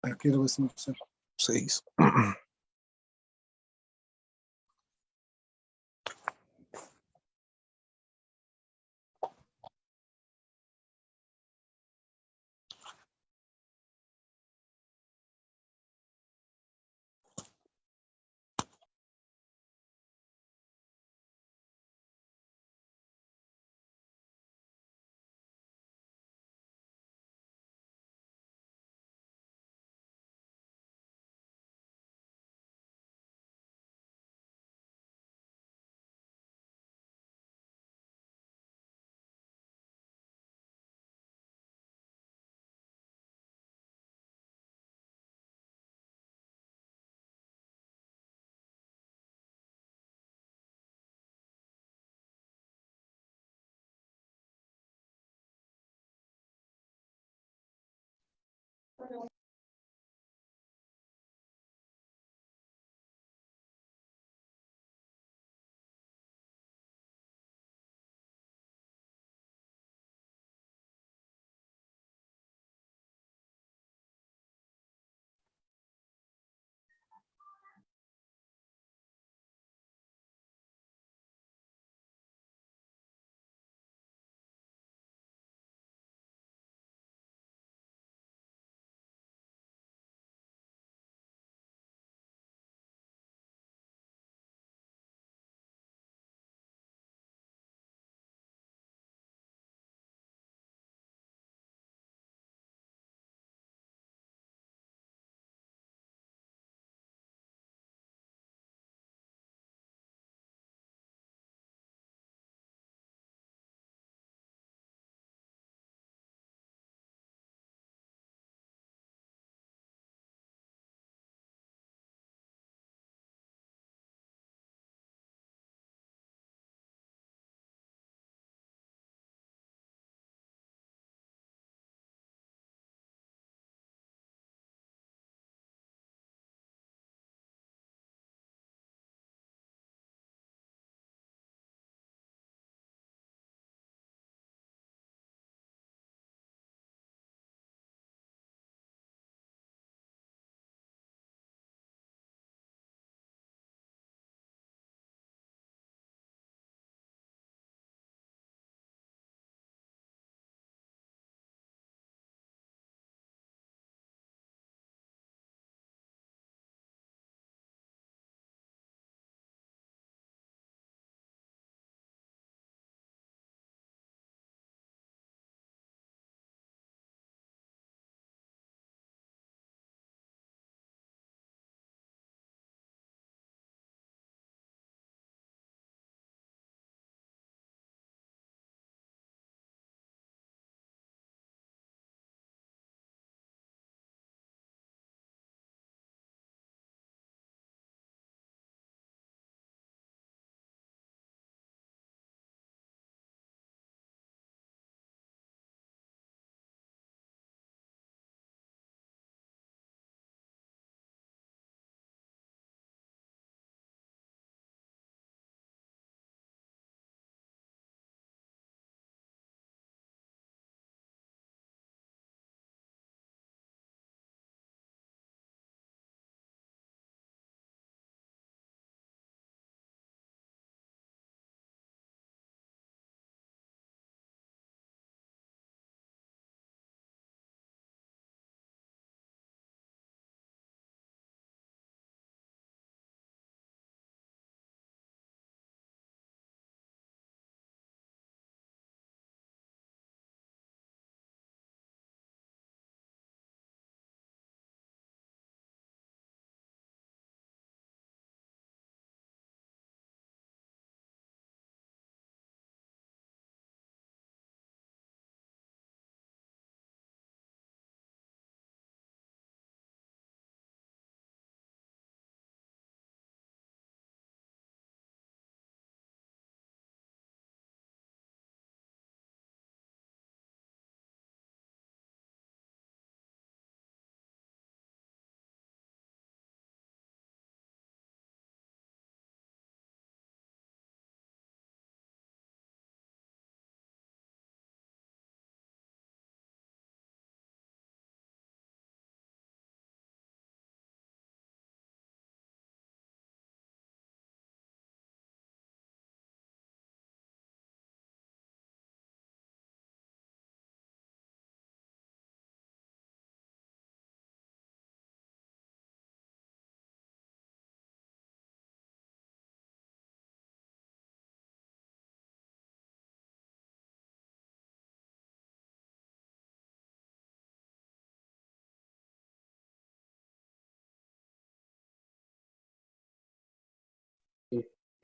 Aquí lo voy a hacer. 6.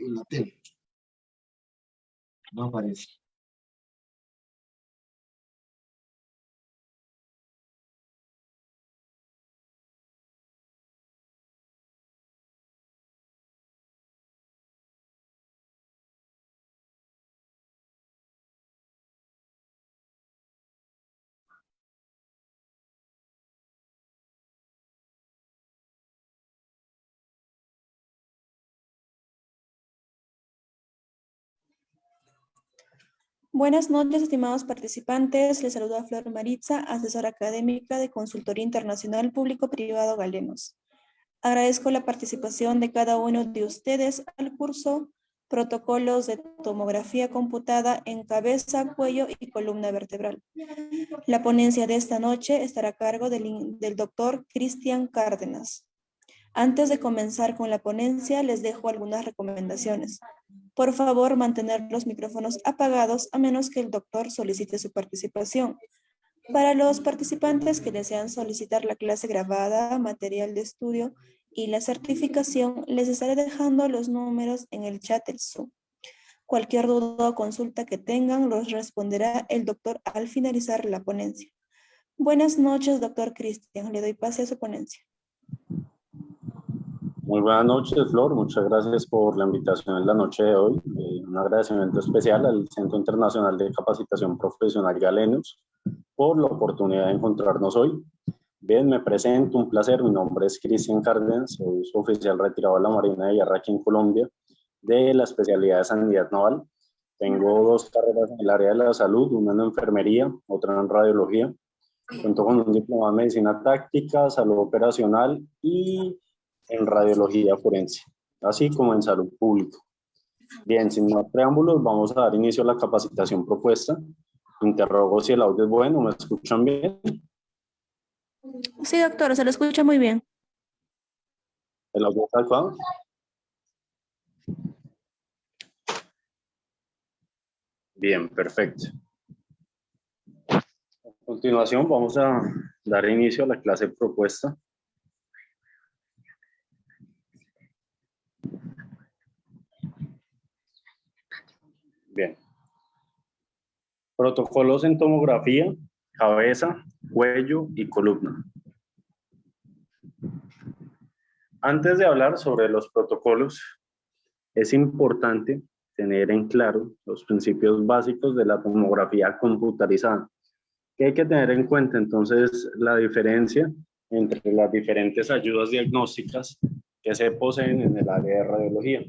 en la tele. No aparece. Buenas noches, estimados participantes. Les saluda Flor Maritza, asesora académica de Consultoría Internacional Público-Privado Galenos. Agradezco la participación de cada uno de ustedes al curso Protocolos de Tomografía Computada en Cabeza, Cuello y Columna Vertebral. La ponencia de esta noche estará a cargo del doctor Cristian Cárdenas. Antes de comenzar con la ponencia, les dejo algunas recomendaciones. Por favor, mantener los micrófonos apagados a menos que el doctor solicite su participación. Para los participantes que desean solicitar la clase grabada, material de estudio y la certificación, les estaré dejando los números en el chat del Zoom. Cualquier duda o consulta que tengan los responderá el doctor al finalizar la ponencia. Buenas noches, doctor Cristian. Le doy pase a su ponencia. Muy buenas noches, Flor. Muchas gracias por la invitación en la noche de hoy. Un agradecimiento especial al Centro Internacional de Capacitación Profesional Galenos por la oportunidad de encontrarnos hoy. Bien, me presento, un placer. Mi nombre es Cristian Cárdenas, soy oficial retirado de la Marina de Guerra aquí en Colombia, de la especialidad de Sanidad Naval. Tengo 2 carreras en el área de la salud, una en enfermería, otra en radiología. Cuento con un diploma de medicina táctica, salud operacional y en radiología forense, así como en salud pública. Bien, sin más preámbulos, vamos a dar inicio a la capacitación propuesta. Interrogo si el audio es bueno, ¿me escuchan bien? Sí, doctor, se lo escucha muy bien. ¿El audio está adecuado? Bien, perfecto. A continuación vamos a dar inicio a la clase propuesta. Bien. Protocolos en tomografía, cabeza, cuello y columna. Antes de hablar sobre los protocolos, es importante tener en claro los principios básicos de la tomografía computarizada. ¿Qué hay que tener en cuenta? Entonces, la diferencia entre las diferentes ayudas diagnósticas que se poseen en el área de radiología.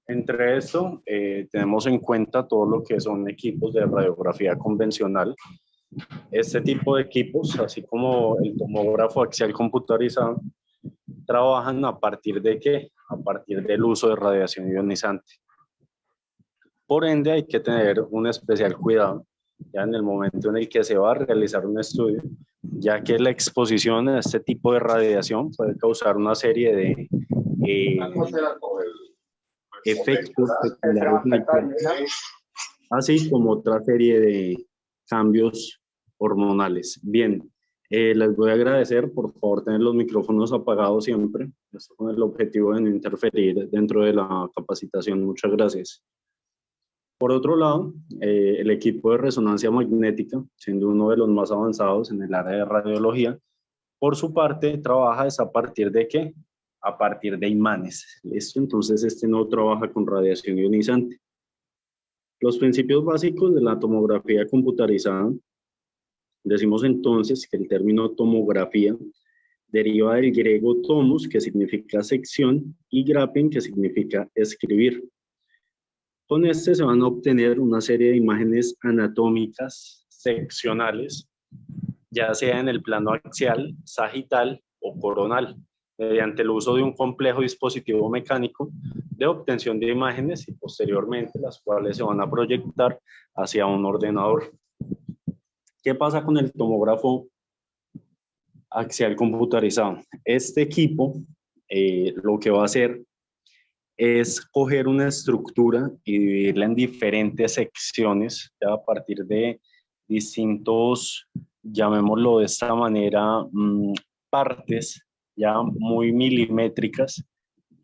Entre esto, tenemos en cuenta todo lo que son equipos de radiografía convencional. Este tipo de equipos, así como el tomógrafo axial computarizado, trabajan a partir de ¿qué? A partir del uso de radiación ionizante. Por ende, hay que tener un especial cuidado ya en el momento en el que se va a realizar un estudio, ya que la exposición a este tipo de radiación puede causar una serie de efectos secundarios, así como otra serie de cambios hormonales. Bien, les voy a agradecer, por favor, tener los micrófonos apagados siempre, esto con el objetivo de no interferir dentro de la capacitación. Muchas gracias. Por otro lado, el equipo de resonancia magnética, siendo uno de los más avanzados en el área de radiología, por su parte trabaja a partir de ¿qué? A partir de imanes. ¿Listo? Entonces este no trabaja con radiación ionizante. Los principios básicos de la tomografía computarizada. Decimos entonces que el término tomografía deriva del griego tomos, que significa sección, y grapen, que significa escribir. Con este se van a obtener una serie de imágenes anatómicas seccionales, ya sea en el plano axial, sagital o coronal, mediante el uso de un complejo dispositivo mecánico de obtención de imágenes y posteriormente las cuales se van a proyectar hacia un ordenador. ¿Qué pasa con el tomógrafo axial computarizado? Este equipo lo que va a hacer es coger una estructura y dividirla en diferentes secciones, ya a partir de distintos, llamémoslo de esta manera, partes ya muy milimétricas,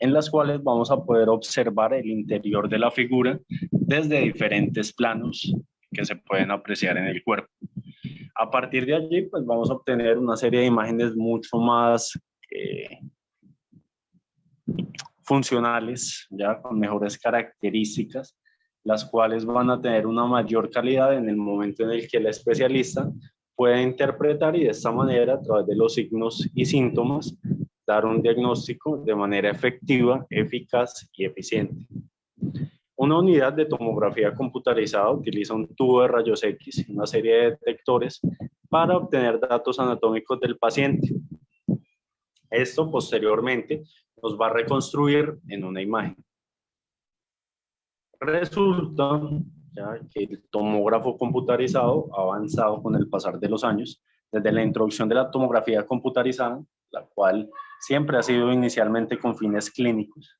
en las cuales vamos a poder observar el interior de la figura desde diferentes planos que se pueden apreciar en el cuerpo. A partir de allí, pues vamos a obtener una serie de imágenes mucho más funcionales, ya con mejores características, las cuales van a tener una mayor calidad en el momento en el que el especialista puede interpretar y de esta manera, a través de los signos y síntomas, dar un diagnóstico de manera efectiva, eficaz y eficiente. Una unidad de tomografía computarizada utiliza un tubo de rayos X y una serie de detectores para obtener datos anatómicos del paciente. Esto posteriormente nos va a reconstruir en una imagen. Resulta ya que el tomógrafo computarizado ha avanzado con el pasar de los años, desde la introducción de la tomografía computarizada, la cual siempre ha sido inicialmente con fines clínicos.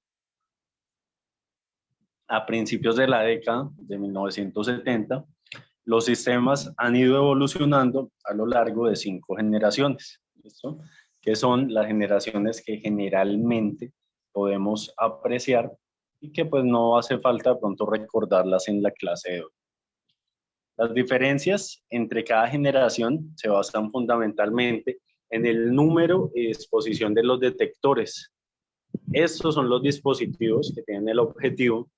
A principios de la década de 1970, los sistemas han ido evolucionando a lo largo de 5 generaciones, ¿listo? Que son las generaciones que generalmente podemos apreciar y que pues no hace falta de pronto recordarlas en la clase de hoy. Las diferencias entre cada generación se basan fundamentalmente en el número y disposición de los detectores. Estos son los dispositivos que tienen el objetivo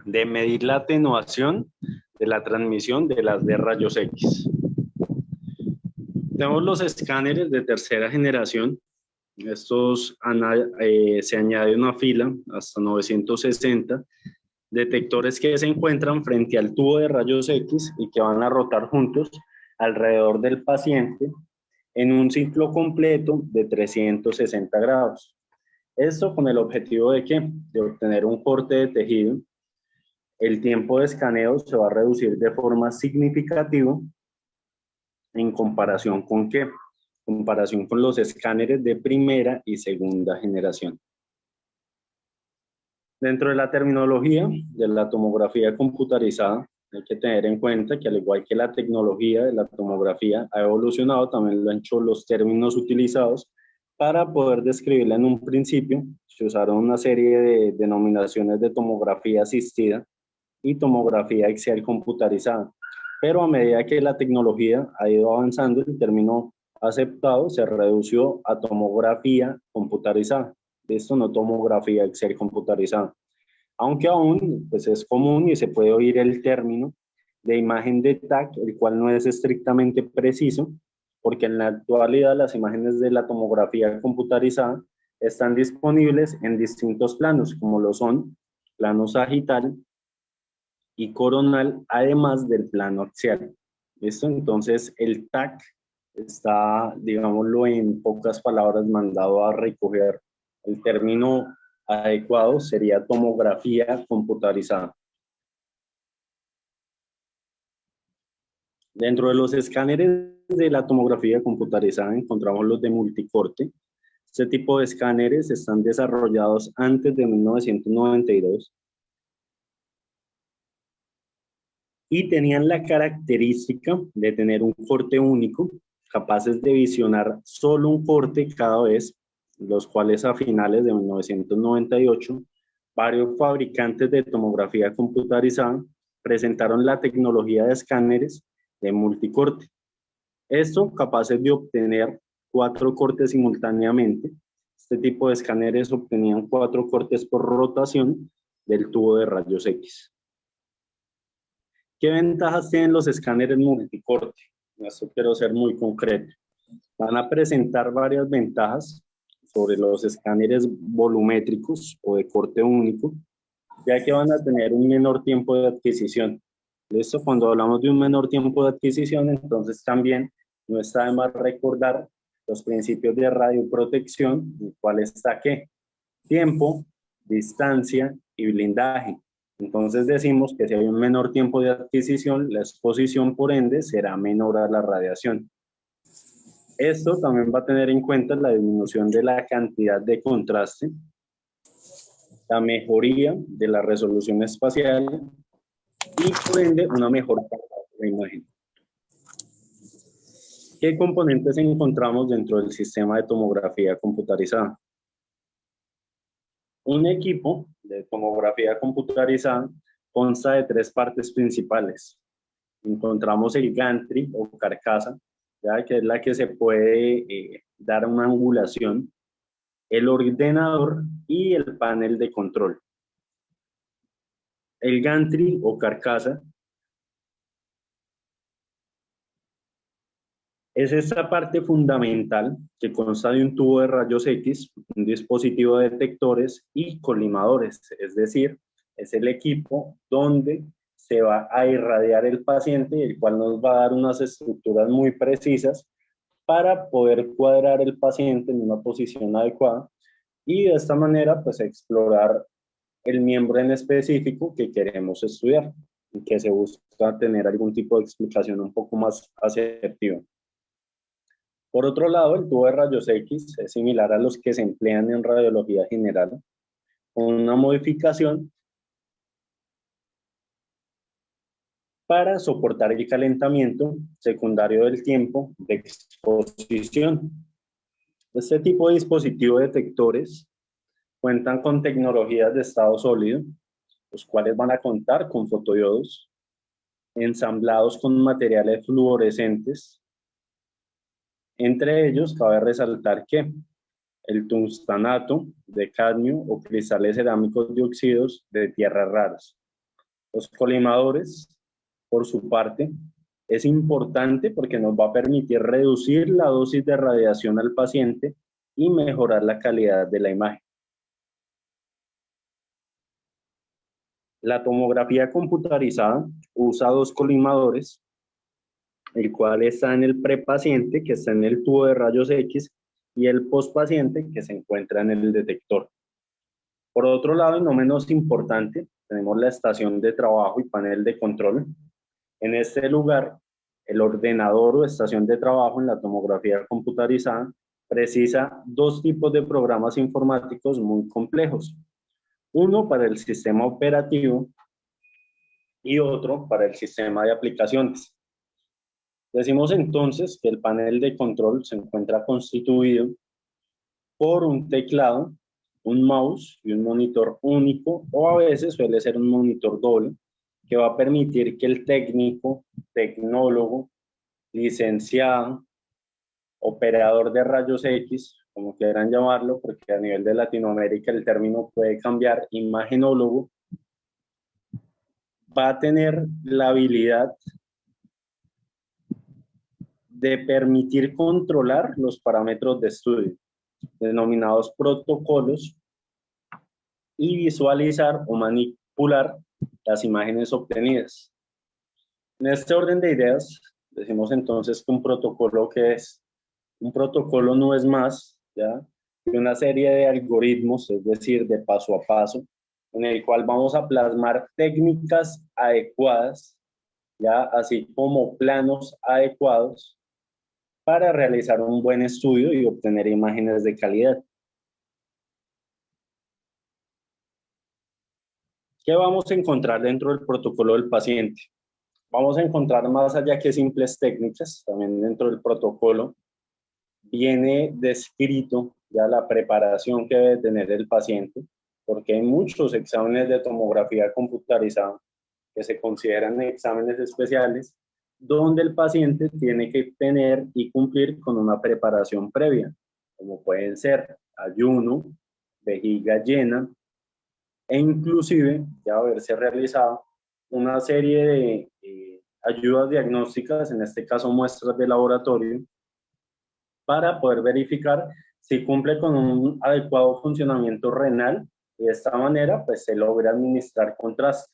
de medir la atenuación de la transmisión de las de rayos X. Tenemos los escáneres de tercera generación. Estos se añade una fila hasta 960 detectores que se encuentran frente al tubo de rayos X y que van a rotar juntos alrededor del paciente en un ciclo completo de 360 grados. Esto con el objetivo de ¿qué? De obtener un corte de tejido. El tiempo de escaneo se va a reducir de forma significativa en comparación con ¿qué? Comparación con los escáneres de primera y segunda generación. Dentro de la terminología de la tomografía computarizada, hay que tener en cuenta que al igual que la tecnología de la tomografía ha evolucionado, también lo han hecho los términos utilizados para poder describirla en un principio. Se usaron una serie de denominaciones de tomografía asistida y tomografía axial computarizada. Pero a medida que la tecnología ha ido avanzando, el término aceptado se redució a tomografía computarizada. Esto no tomografía axial computarizada. Aunque aún pues es común y se puede oír el término de imagen de TAC, el cual no es estrictamente preciso, porque en la actualidad las imágenes de la tomografía computarizada están disponibles en distintos planos, como lo son plano sagital y coronal, además del plano axial. ¿Listo? Entonces el TAC está, digámoslo en pocas palabras, mandado a recoger. El término adecuado sería tomografía computarizada. Dentro de los escáneres de la tomografía computarizada encontramos los de multicorte. Este tipo de escáneres están desarrollados antes de 1992 y tenían la característica de tener un corte único, capaces de visionar solo un corte cada vez, los cuales a finales de 1998, varios fabricantes de tomografía computarizada presentaron la tecnología de escáneres de multicorte. Esto capaces de obtener 4 cortes simultáneamente. Este tipo de escáneres obtenían 4 cortes por rotación del tubo de rayos X. ¿Qué ventajas tienen los escáneres multicorte? Esto quiero ser muy concreto. Van a presentar varias ventajas sobre los escáneres volumétricos o de corte único, ya que van a tener un menor tiempo de adquisición. Esto, cuando hablamos de un menor tiempo de adquisición, entonces también no está de más recordar los principios de radioprotección, el cual está ¿qué? Tiempo, distancia y blindaje. Entonces decimos que si hay un menor tiempo de adquisición, la exposición por ende será menor a la radiación. Esto también va a tener en cuenta la disminución de la cantidad de contraste, la mejoría de la resolución espacial y por ende una mejor calidad de la imagen. ¿Qué componentes encontramos dentro del sistema de tomografía computarizada? Un equipo de tomografía computarizada consta de tres partes principales. Encontramos el gantry o carcasa, ¿ya? Que es la que se puede dar una angulación, el ordenador y el panel de control. El gantry o carcasa es esta parte fundamental que consta de un tubo de rayos X, un dispositivo de detectores y colimadores, es decir, es el equipo donde se va a irradiar el paciente, el cual nos va a dar unas estructuras muy precisas para poder cuadrar el paciente en una posición adecuada y de esta manera pues explorar el miembro en específico que queremos estudiar y que se busca tener algún tipo de explicación un poco más asertiva. Por otro lado, el tubo de rayos X es similar a los que se emplean en radiología general, con una modificación para soportar el calentamiento secundario del tiempo de exposición. Este tipo de dispositivo detectores cuentan con tecnologías de estado sólido, los cuales van a contar con fotodiodos ensamblados con materiales fluorescentes. Entre ellos, cabe resaltar que el tungstanato de cadmio o cristales cerámicos de óxidos de tierras raras. Los colimadores, por su parte, es importante porque nos va a permitir reducir la dosis de radiación al paciente y mejorar la calidad de la imagen. La tomografía computarizada usa dos colimadores, el cual está en el prepaciente, que está en el tubo de rayos X, y el postpaciente, que se encuentra en el detector. Por otro lado, y no menos importante, tenemos la estación de trabajo y panel de control. En este lugar, el ordenador o estación de trabajo en la tomografía computarizada precisa dos tipos de programas informáticos muy complejos. Uno para el sistema operativo y otro para el sistema de aplicaciones. Decimos entonces que el panel de control se encuentra constituido por un teclado, un mouse y un monitor único, o a veces suele ser un monitor doble, que va a permitir que el técnico, tecnólogo, licenciado, operador de rayos X, como quieran llamarlo, porque a nivel de Latinoamérica el término puede cambiar, imagenólogo, va a tener la habilidad de permitir controlar los parámetros de estudio, denominados protocolos, y visualizar o manipular las imágenes obtenidas. En este orden de ideas, decimos entonces que un protocolo, ¿qué es? Un protocolo no es más, ¿ya?, que una serie de algoritmos, es decir, de paso a paso, en el cual vamos a plasmar técnicas adecuadas, ¿ya?, así como planos adecuados para realizar un buen estudio y obtener imágenes de calidad. ¿Qué vamos a encontrar dentro del protocolo del paciente? Vamos a encontrar más allá que simples técnicas, también dentro del protocolo viene descrito ya la preparación que debe tener el paciente, porque hay muchos exámenes de tomografía computarizada que se consideran exámenes especiales, donde el paciente tiene que tener y cumplir con una preparación previa, como pueden ser ayuno, vejiga llena, e inclusive ya haberse realizado una serie de ayudas diagnósticas, en este caso muestras de laboratorio, para poder verificar si cumple con un adecuado funcionamiento renal, y de esta manera pues se logra administrar contraste.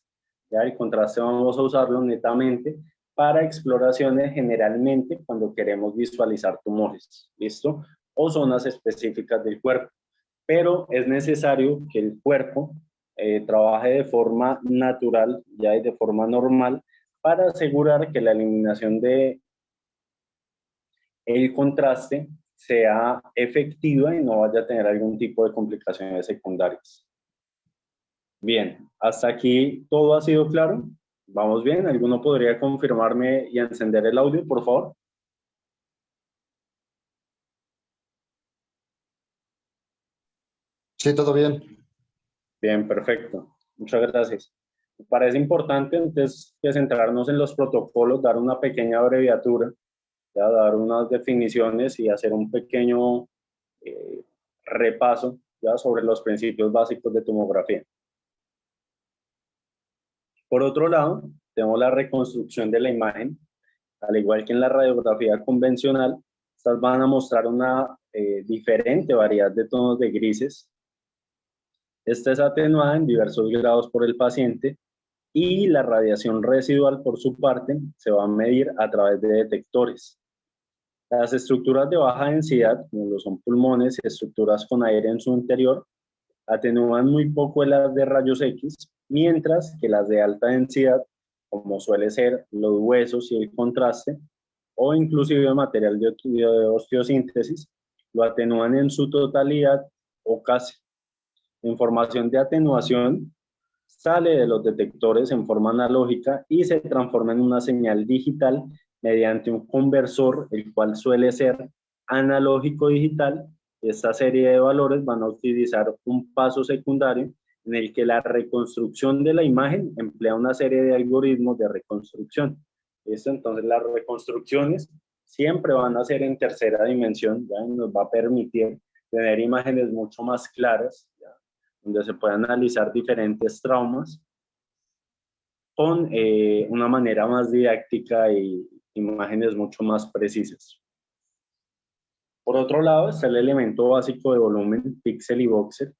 Ya el contraste vamos a usarlo netamente para exploraciones, generalmente cuando queremos visualizar tumores, ¿listo? O zonas específicas del cuerpo. Pero es necesario que el cuerpo trabaje de forma natural, ya y de forma normal, para asegurar que la eliminación de el contraste sea efectiva y no vaya a tener algún tipo de complicaciones secundarias. Bien, hasta aquí todo ha sido claro. ¿Vamos bien? ¿Alguno podría confirmarme y encender el audio, por favor? Sí, todo bien. Bien, perfecto. Muchas gracias. Me parece importante antes de centrarnos en los protocolos, dar una pequeña abreviatura, ya, dar unas definiciones y hacer un pequeño repaso ya sobre los principios básicos de tomografía. Por otro lado, tenemos la reconstrucción de la imagen. Al igual que en la radiografía convencional, estas van a mostrar una diferente variedad de tonos de grises. Esta es atenuada en diversos grados por el paciente y la radiación residual, por su parte, se va a medir a través de detectores. Las estructuras de baja densidad, como lo son pulmones y estructuras con aire en su interior, atenúan muy poco el haz de rayos X, mientras que las de alta densidad, como suele ser los huesos y el contraste, o inclusive el material de osteosíntesis, lo atenúan en su totalidad o casi. La información de atenuación sale de los detectores en forma analógica y se transforma en una señal digital mediante un conversor, el cual suele ser analógico digital. Esta serie de valores van a utilizar un paso secundario en el que la reconstrucción de la imagen emplea una serie de algoritmos de reconstrucción. Entonces las reconstrucciones siempre van a ser en tercera dimensión, ¿ya? Nos va a permitir tener imágenes mucho más claras, ¿ya? Donde se pueden analizar diferentes traumas con una manera más didáctica y imágenes mucho más precisas. Por otro lado está el elemento básico de volumen, píxel y voxel.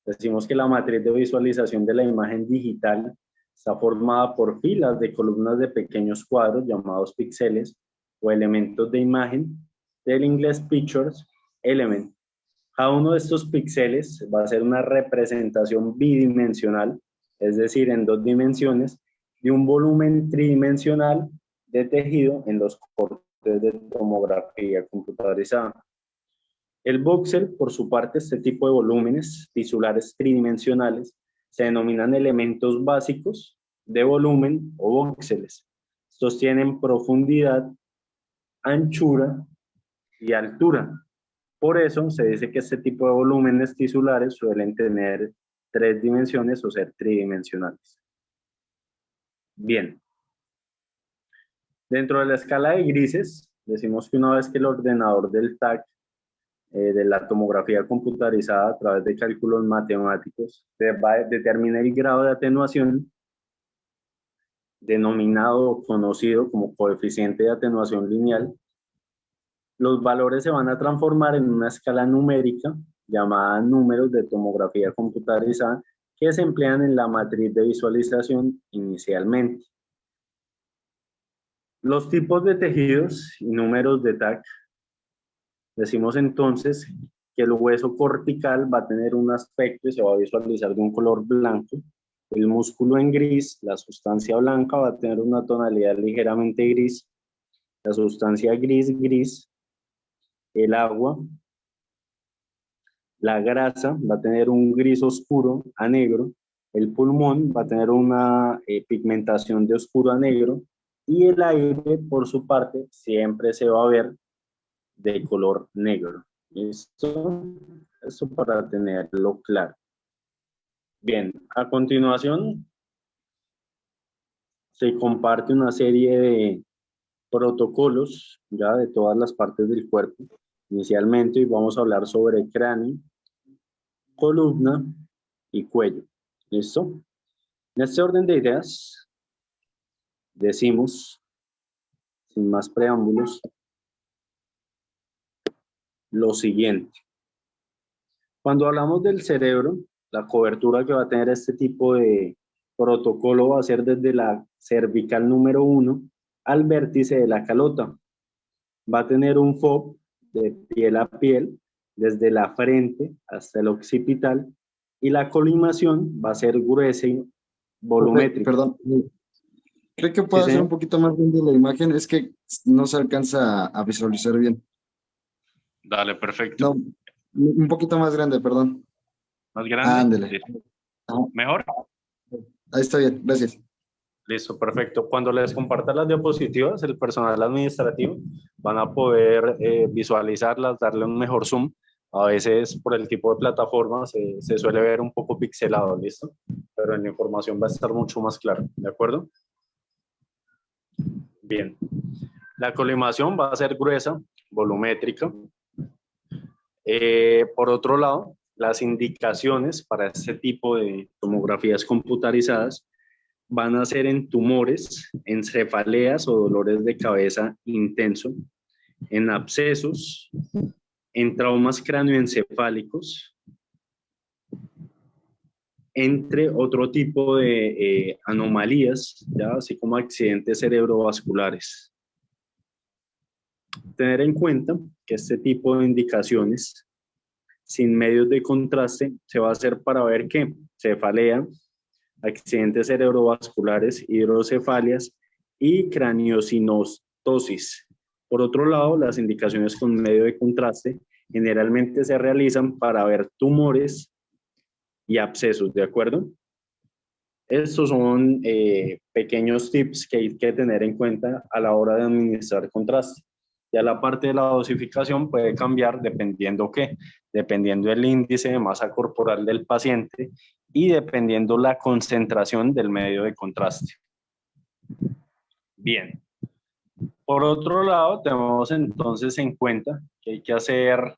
Decimos que la matriz de visualización de la imagen digital está formada por filas de columnas de pequeños cuadros llamados píxeles o elementos de imagen, del inglés pictures element. Cada uno de estos píxeles va a ser una representación bidimensional, es decir, en 2 dimensiones, de un volumen tridimensional de tejido en los cortes de tomografía computarizada. El voxel, por su parte, este tipo de volúmenes tisulares tridimensionales se denominan elementos básicos de volumen o voxeles. Estos tienen profundidad, anchura y altura. Por eso se dice que este tipo de volúmenes tisulares suelen tener 3 dimensiones o ser tridimensionales. Bien. Dentro de la escala de grises, decimos que una vez que el ordenador del TAC, de la tomografía computarizada a través de cálculos matemáticos, determina el grado de atenuación, denominado o conocido como coeficiente de atenuación lineal, los valores se van a transformar en una escala numérica llamada números de tomografía computarizada que se emplean en la matriz de visualización inicialmente. Los tipos de tejidos y números de TAC. Decimos entonces que el hueso cortical va a tener un aspecto y se va a visualizar de un color blanco. El músculo en gris, la sustancia blanca va a tener una tonalidad ligeramente gris. La sustancia gris, el agua, la grasa va a tener un gris oscuro a negro. El pulmón va a tener una pigmentación de oscuro a negro. Y el aire, por su parte, siempre se va a ver de color negro. ¿Listo? Eso para tenerlo claro. Bien, a continuación se comparte una serie de protocolos ya de todas las partes del cuerpo. Inicialmente hoy vamos a hablar sobre cráneo, columna y cuello. ¿Listo? En este orden de ideas decimos, sin más preámbulos, lo siguiente. Cuando hablamos del cerebro, la cobertura que va a tener este tipo de protocolo va a ser desde la cervical número 1 al vértice de la calota. Va a tener un FOB de piel a piel, desde la frente hasta el occipital, y la colimación va a ser gruesa y volumétrica. Perdón, ¿cree que puedo hacer un poquito más grande la imagen? Es que no se alcanza a visualizar bien. Dale, perfecto. No, un poquito más grande, perdón. ¿Más grande? Ándele. ¿Mejor? Ahí está bien, gracias. Listo, perfecto. Cuando les comparta las diapositivas, el personal administrativo van a poder visualizarlas, darle un mejor zoom A veces por el tipo de plataforma se suele ver un poco pixelado, ¿listo? Pero en la información va a estar mucho más claro, ¿de acuerdo? Bien. La colimación va a ser gruesa, volumétrica. Por otro lado, las indicaciones para este tipo de tomografías computarizadas van a ser en tumores, en cefaleas o dolores de cabeza intenso, en abscesos, en traumas cráneoencefálicos, entre otro tipo de anomalías, ¿ya? Así como accidentes cerebrovasculares. Tener en cuenta que este tipo de indicaciones sin medios de contraste se va a hacer para ver qué: cefalea, accidentes cerebrovasculares, hidrocefalias y craniosinostosis. Por otro lado, las indicaciones con medio de contraste generalmente se realizan para ver tumores y abscesos, ¿de acuerdo? Estos son pequeños tips que hay que tener en cuenta a la hora de administrar contraste. Ya la parte de la dosificación puede cambiar dependiendo qué, dependiendo del índice de masa corporal del paciente y dependiendo la concentración del medio de contraste. Bien. Por otro lado, tenemos entonces en cuenta que hay que hacer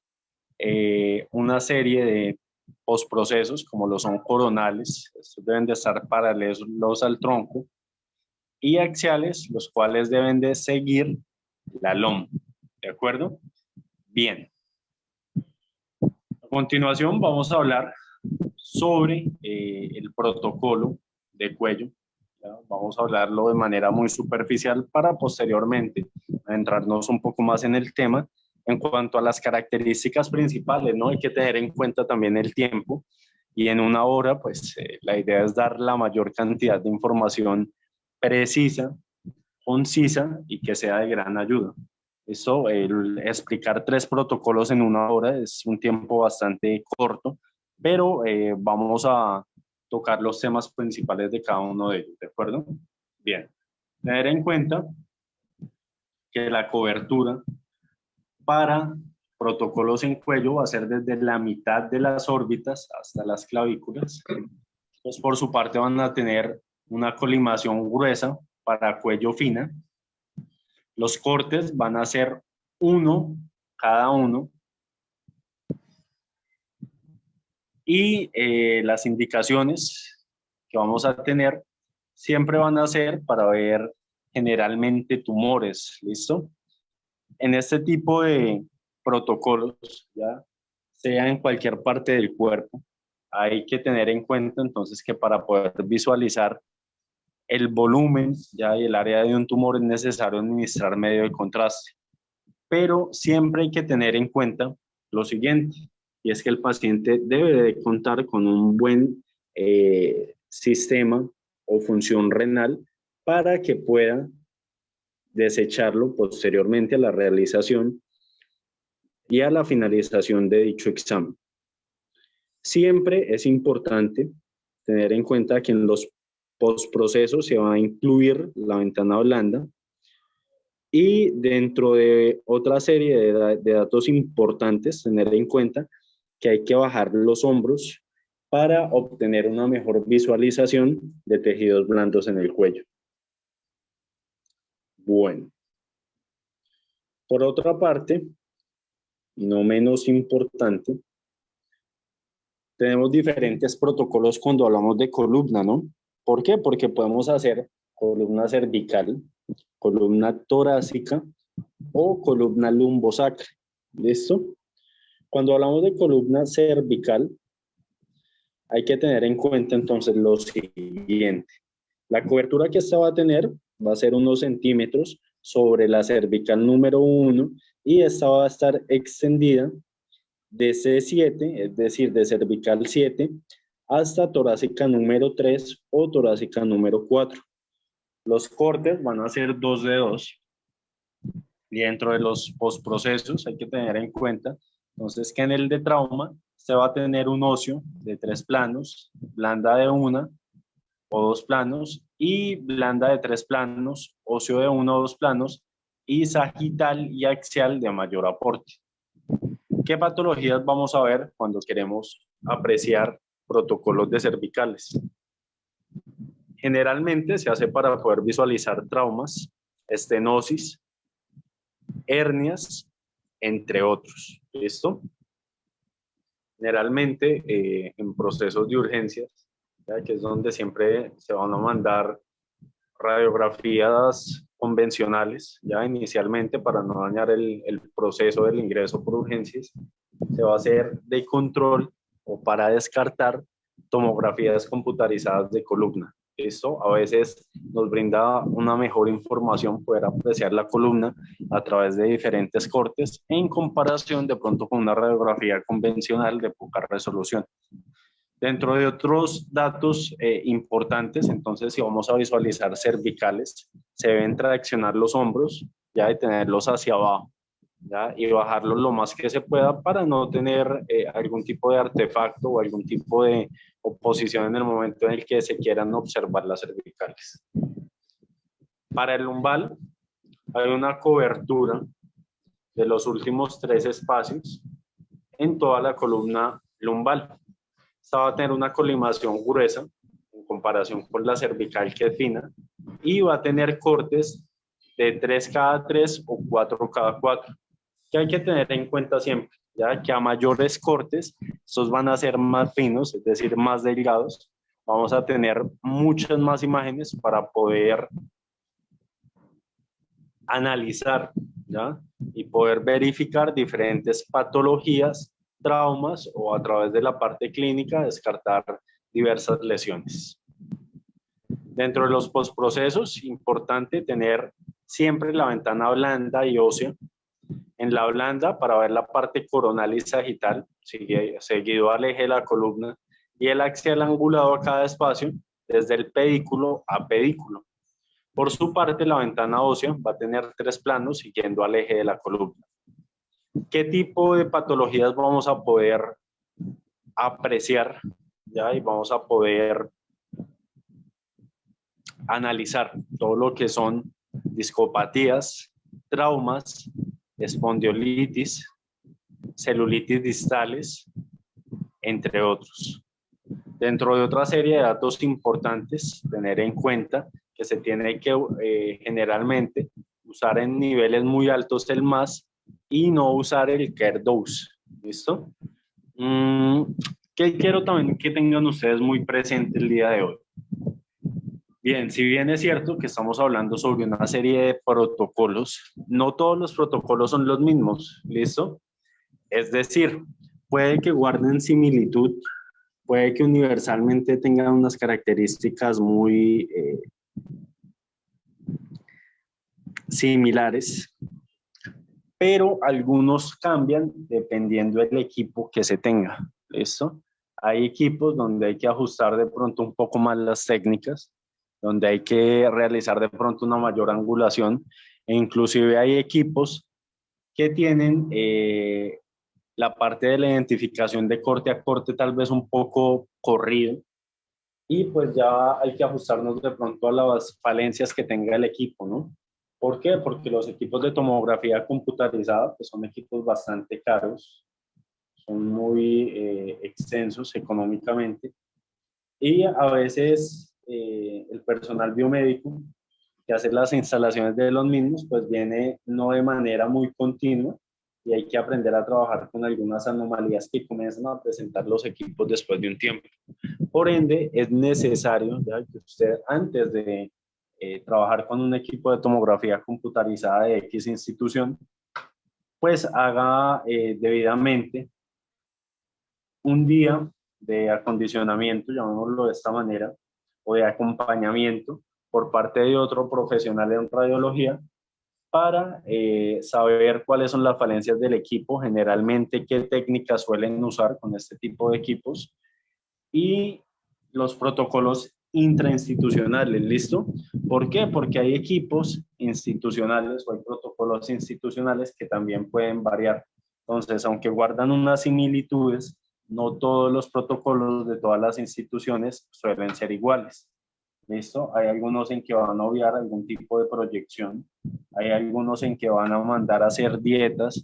una serie de postprocesos, como lo son coronales, estos deben de estar paralelos al tronco, y axiales, los cuales deben de seguir la LOM, ¿de acuerdo? Bien. A continuación vamos a hablar sobre el protocolo de cuello. ¿Ya? Vamos a hablarlo de manera muy superficial para posteriormente adentrarnos un poco más en el tema. En cuanto a las características principales, ¿no? Hay que tener en cuenta también el tiempo, y en una hora, pues la idea es dar la mayor cantidad de información precisa, concisa y que sea de gran ayuda. Eso, el explicar 3 protocolos en una hora es un tiempo bastante corto, pero vamos a tocar los temas principales de cada uno de ellos, ¿de acuerdo? Bien, tener en cuenta que la cobertura para protocolos en cuello va a ser desde la mitad de las órbitas hasta las clavículas. Pues por su parte van a tener una colimación gruesa para cuello fina. Los cortes van a ser uno cada uno. Y las indicaciones que vamos a tener siempre van a ser para ver generalmente tumores, ¿listo? En este tipo de protocolos, ya sea en cualquier parte del cuerpo, hay que tener en cuenta entonces que para poder visualizar el volumen ya y el área de un tumor es necesario administrar medio de contraste. Pero siempre hay que tener en cuenta lo siguiente, y es que el paciente debe de contar con un buen sistema o función renal para que pueda desecharlo posteriormente a la realización y a la finalización de dicho examen. Siempre es importante tener en cuenta que en los postprocesos se va a incluir la ventana blanda, y dentro de otra serie de datos importantes, tener en cuenta que hay que bajar los hombros para obtener una mejor visualización de tejidos blandos en el cuello. Bueno. Por otra parte, y no menos importante, tenemos diferentes protocolos cuando hablamos de columna, ¿no? ¿Por qué? Porque podemos hacer columna cervical, columna torácica o columna lumbosacra. ¿Listo? Cuando hablamos de columna cervical, hay que tener en cuenta entonces lo siguiente. La cobertura que esta va a tener va a ser unos centímetros sobre la cervical número 1, y esta va a estar extendida de C7, es decir, de cervical 7, hasta torácica número 3 o torácica número 4. Los cortes van a ser 2 de 2. Y dentro de los postprocesos hay que tener en cuenta entonces que en el de trauma se va a tener un óseo de 3 planos, blanda de 1 o 2 planos, y blanda de 3 planos, óseo de 1 o 2 planos, y sagital y axial de mayor aporte. ¿Qué patologías vamos a ver cuando queremos apreciar protocolos de cervicales? Generalmente se hace para poder visualizar traumas, estenosis, hernias, entre otros. ¿Listo? Generalmente en procesos de urgencias, ¿ya? Que es donde siempre se van a mandar radiografías convencionales, ya inicialmente para no dañar el proceso del ingreso por urgencias, se va a hacer de control o para descartar tomografías computarizadas de columna. Esto a veces nos brinda una mejor información, poder apreciar la columna a través de diferentes cortes en comparación de pronto con una radiografía convencional de poca resolución. Dentro de otros datos importantes, entonces, si vamos a visualizar cervicales, se deben traccionar los hombros, ya, y tenerlos hacia abajo, ya, y bajarlos lo más que se pueda para no tener algún tipo de artefacto o algún tipo de oposición en el momento en el que se quieran observar las cervicales. Para el lumbar, hay una cobertura de los últimos 3 espacios en toda la columna lumbar. Esta va a tener una colimación gruesa en comparación con la cervical, que es fina, y va a tener cortes de 3 cada 3 o 4 cada 4, que hay que tener en cuenta siempre, ya que a mayores cortes, estos van a ser más finos, es decir, más delgados. Vamos a tener muchas más imágenes para poder analizar, ¿ya? Y poder verificar diferentes patologías, traumas o a través de la parte clínica descartar diversas lesiones. Dentro de los postprocesos, importante tener siempre la ventana blanda y ósea. En la blanda para ver la parte coronal y sagital, seguido al eje de la columna, y el axial angulado a cada espacio desde el pedículo a pedículo. Por su parte, la ventana ósea va a tener 3 planos siguiendo al eje de la columna. ¿Qué tipo de patologías vamos a poder apreciar? ¿Ya? Y vamos a poder analizar todo lo que son discopatías, traumas, espondiolitis, celulitis distales, entre otros. Dentro de otra serie de datos importantes, tener en cuenta que se tiene que generalmente usar en niveles muy altos el MAS y no usar el care dose. ¿Listo? ¿Qué quiero también que tengan ustedes muy presente el día de hoy? Bien, si bien es cierto que estamos hablando sobre una serie de protocolos, no todos los protocolos son los mismos, ¿listo? Es decir, puede que guarden similitud, puede que universalmente tengan unas características muy similares, pero algunos cambian dependiendo del equipo que se tenga, ¿listo? Hay equipos donde hay que ajustar de pronto un poco más las técnicas, donde hay que realizar de pronto una mayor angulación, e inclusive hay equipos que tienen la parte de la identificación de corte a corte tal vez un poco corrido, y pues ya hay que ajustarnos de pronto a las falencias que tenga el equipo, ¿no? ¿Por qué? Porque los equipos de tomografía computarizada pues son equipos bastante caros, son muy extensos económicamente, y a veces el personal biomédico que hace las instalaciones de los mismos pues viene no de manera muy continua, y hay que aprender a trabajar con algunas anomalías que comienzan a presentar los equipos después de un tiempo. Por ende, es necesario, ¿ya?, que usted antes de trabajar con un equipo de tomografía computarizada de X institución, pues haga debidamente un día de acondicionamiento, llamémoslo de esta manera, o de acompañamiento por parte de otro profesional en radiología para saber cuáles son las falencias del equipo, generalmente qué técnicas suelen usar con este tipo de equipos, y los protocolos intrainstitucionales, ¿listo? ¿Por qué? Porque hay equipos institucionales o hay protocolos institucionales que también pueden variar. Entonces, aunque guardan unas similitudes, no todos los protocolos de todas las instituciones suelen ser iguales. ¿Listo? Hay algunos en que van a obviar algún tipo de proyección, hay algunos en que van a mandar a hacer dietas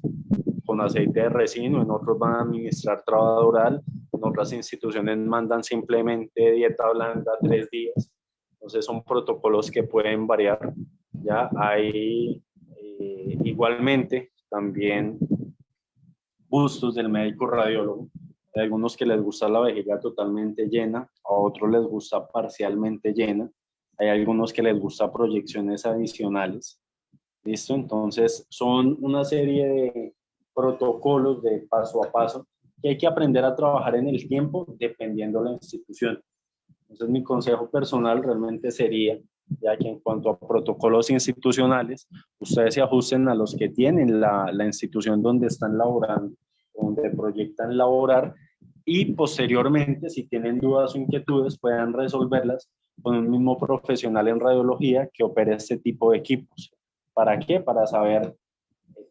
con aceite de resino, en otros van a administrar trabada oral, en otras instituciones mandan simplemente dieta blanda 3 días. Entonces son protocolos que pueden variar. Ya hay igualmente también gustos del médico radiólogo. Hay algunos que les gusta la vejiga totalmente llena, a otros les gusta parcialmente llena, hay algunos que les gusta proyecciones adicionales. ¿Listo? Entonces son una serie de protocolos de paso a paso que hay que aprender a trabajar en el tiempo dependiendo de la institución. Entonces mi consejo personal realmente sería, ya que en cuanto a protocolos institucionales, ustedes se ajusten a los que tienen la institución donde están laborando, donde proyectan laborar, y posteriormente, si tienen dudas o inquietudes, puedan resolverlas con un mismo profesional en radiología que opere este tipo de equipos. ¿Para qué? Para saber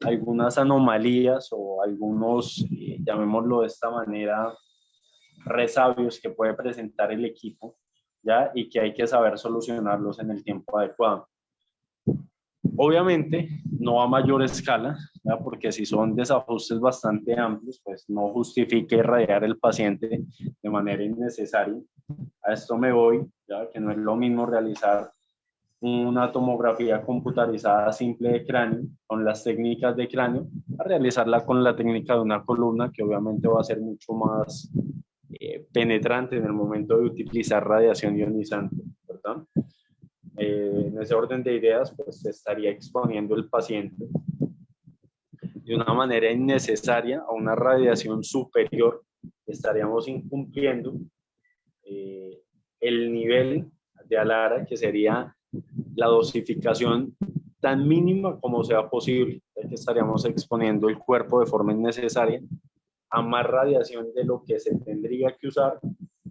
algunas anomalías o algunos, llamémoslo de esta manera, resabios que puede presentar el equipo, ¿ya? Y que hay que saber solucionarlos en el tiempo adecuado. Obviamente, no a mayor escala, ¿ya? Porque si son desajustes bastante amplios, pues no justifique irradiar el paciente de manera innecesaria. A esto me voy, ya que no es lo mismo realizar una tomografía computarizada simple de cráneo con las técnicas de cráneo a realizarla con la técnica de una columna, que obviamente va a ser mucho más penetrante en el momento de utilizar radiación ionizante, ¿verdad? En ese orden de ideas, pues se estaría exponiendo el paciente de una manera innecesaria a una radiación superior. Estaríamos incumpliendo el nivel de ALARA, que sería la dosificación tan mínima como sea posible, ya que estaríamos exponiendo el cuerpo de forma innecesaria a más radiación de lo que se tendría que usar,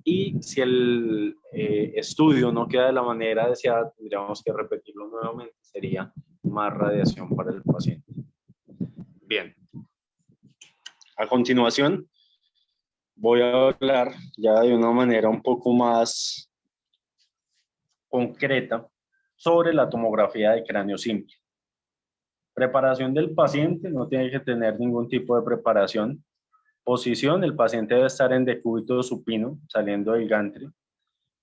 y si el estudio no queda de la manera deseada, tendríamos que repetirlo nuevamente, sería más radiación para el paciente. Bien, a continuación voy a hablar ya de una manera un poco más concreta sobre la tomografía de cráneo simple. Preparación del paciente, no tiene que tener ningún tipo de preparación. Posición, el paciente debe estar en decúbito supino, saliendo del gantry.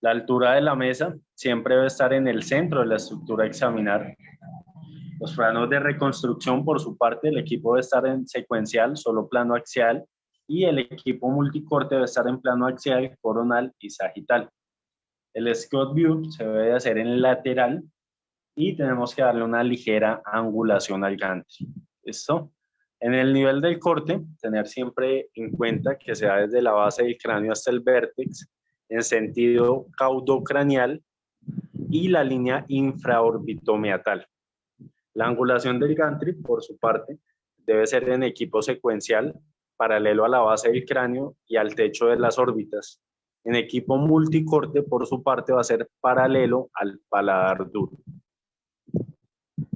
La altura de la mesa siempre debe estar en el centro de la estructura a examinar. Los planos de reconstrucción, por su parte, el equipo debe estar en secuencial, solo plano axial, y el equipo multicorte debe estar en plano axial, coronal y sagital. El Scott View se debe hacer en lateral y tenemos que darle una ligera angulación al gantry. ¿Listo? En el nivel del corte, tener siempre en cuenta que sea desde la base del cráneo hasta el vértex, en sentido caudocranial, y la línea infraorbitomeatal. La angulación del gantry, por su parte, debe ser en equipo secuencial, paralelo a la base del cráneo y al techo de las órbitas. En equipo multicorte, por su parte, va a ser paralelo al paladar duro.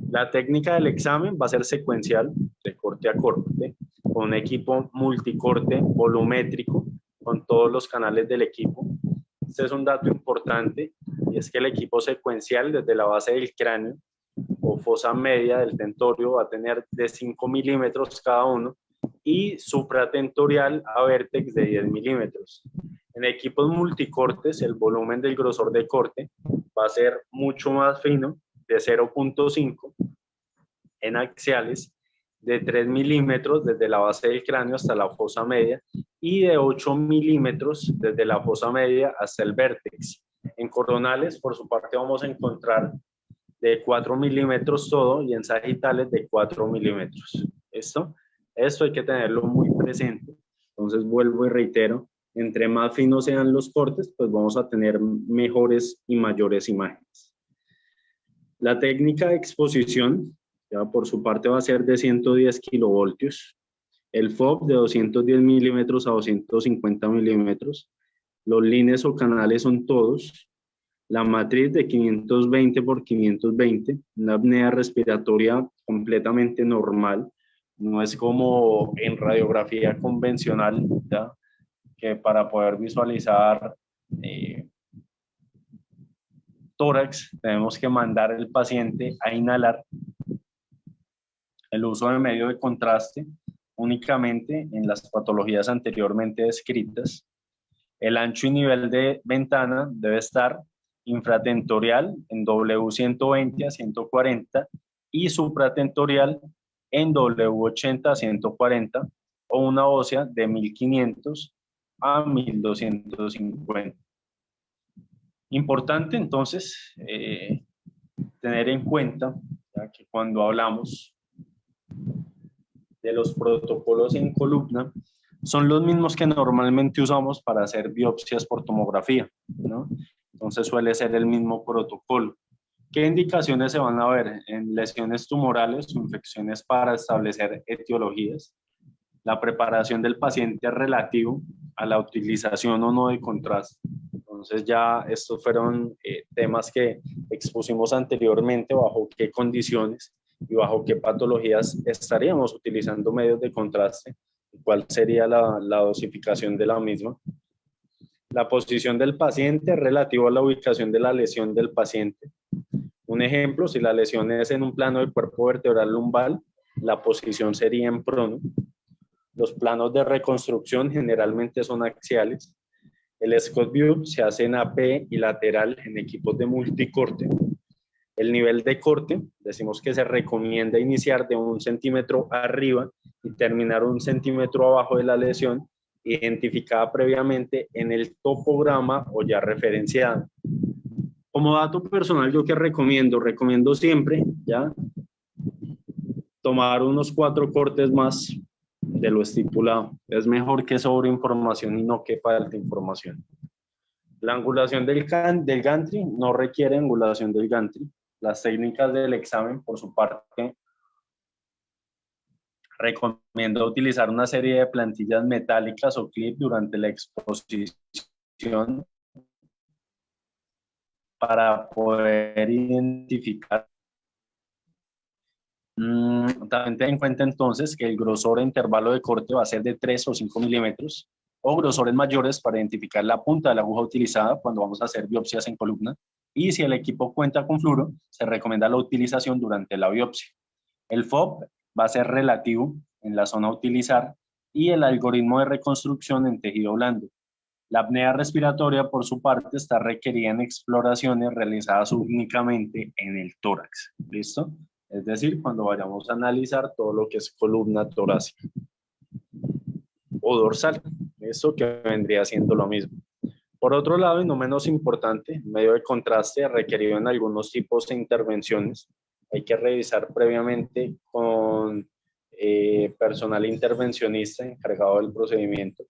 La técnica del examen va a ser secuencial, de corte a corte, con un equipo multicorte volumétrico, con todos los canales del equipo. Este es un dato importante, y es que el equipo secuencial desde la base del cráneo o fosa media del tentorio va a tener de 5 milímetros cada uno, y supratentorial a vértex de 10 milímetros. En equipos multicortes, el volumen del grosor de corte va a ser mucho más fino, de 0.5, en axiales, de 3 milímetros desde la base del cráneo hasta la fosa media, y de 8 milímetros desde la fosa media hasta el vértex. En coronales, por su parte, vamos a encontrar de 4 milímetros todo, y en sagitales de 4 milímetros. ¿Esto? Esto hay que tenerlo muy presente. Entonces vuelvo y reitero, entre más finos sean los cortes, pues vamos a tener mejores y mayores imágenes. La técnica de exposición, ya por su parte, va a ser de 110 kilovoltios. El FOB de 210 milímetros a 250 milímetros. Los líneas o canales son todos. La matriz de 520 por 520. Una apnea respiratoria completamente normal. No es como en radiografía convencional, ¿ya? Que para poder visualizar tórax tenemos que mandar al paciente a inhalar. El uso de medio de contraste únicamente en las patologías anteriormente descritas. El ancho y nivel de ventana debe estar infratentorial en W120 a 140 y supratentorial en W80 a 140 o una ósea de 1500 a 1250. Importante entonces tener en cuenta ya que cuando hablamos de los protocolos en columna, son los mismos que normalmente usamos para hacer biopsias por tomografía, ¿no? Entonces suele ser el mismo protocolo. ¿Qué indicaciones se van a ver? En lesiones tumorales o infecciones para establecer etiologías. La preparación del paciente relativo a la utilización o no de contraste. Entonces ya estos fueron temas que expusimos anteriormente, bajo qué condiciones y bajo qué patologías estaríamos utilizando medios de contraste, cuál sería la dosificación de la misma. La posición del paciente relativo a la ubicación de la lesión del paciente. Un ejemplo, si la lesión es en un plano del cuerpo vertebral lumbal, la posición sería en prono. Los planos de reconstrucción generalmente son axiales. El Scott View se hace en AP y lateral en equipos de multicorte. El nivel de corte, decimos que se recomienda iniciar de 1 centímetro arriba y terminar 1 centímetro abajo de la lesión, identificada previamente en el topograma o ya referenciada. Como dato personal, yo que recomiendo siempre, ya, tomar unos 4 cortes más de lo estipulado. Es mejor que sobre información y no que falta información. La angulación del gantry no requiere angulación del gantry. Las técnicas del examen, por su parte, recomiendo utilizar una serie de plantillas metálicas o clip durante la exposición para poder identificar. También ten en cuenta entonces que el grosor e intervalo de corte va a ser de 3 o 5 milímetros o grosores mayores para identificar la punta de la aguja utilizada cuando vamos a hacer biopsias en columna, y si el equipo cuenta con fluoro, se recomienda la utilización durante la biopsia. El FOB va a ser relativo en la zona a utilizar y el algoritmo de reconstrucción en tejido blando. La apnea respiratoria, por su parte, está requerida en exploraciones realizadas únicamente en el tórax. ¿Listo? Es decir, cuando vayamos a analizar todo lo que es columna torácica o dorsal, eso que vendría siendo lo mismo. Por otro lado, y no menos importante, medio de contraste requerido en algunos tipos de intervenciones. Hay que revisar previamente con personal intervencionista encargado del procedimiento.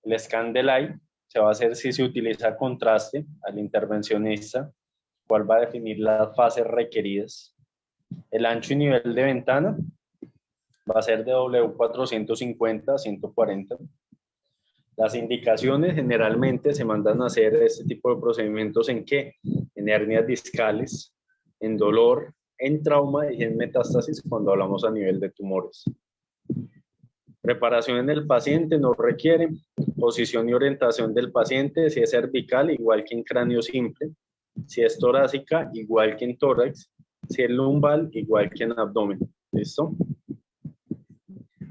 El scan del eye se va a hacer si se utiliza contraste al intervencionista, cuál va a definir las fases requeridas. El ancho y nivel de ventana va a ser de W450 a 140. Las indicaciones generalmente se mandan a hacer este tipo de procedimientos ¿en qué? En hernias discales, en dolor, en trauma y en metástasis cuando hablamos a nivel de tumores. Preparación en el paciente no requiere. Posición y orientación del paciente, si es cervical, igual que en cráneo simple. Si es torácica, igual que en tórax. Si es lumbal, igual que en abdomen. ¿Listo?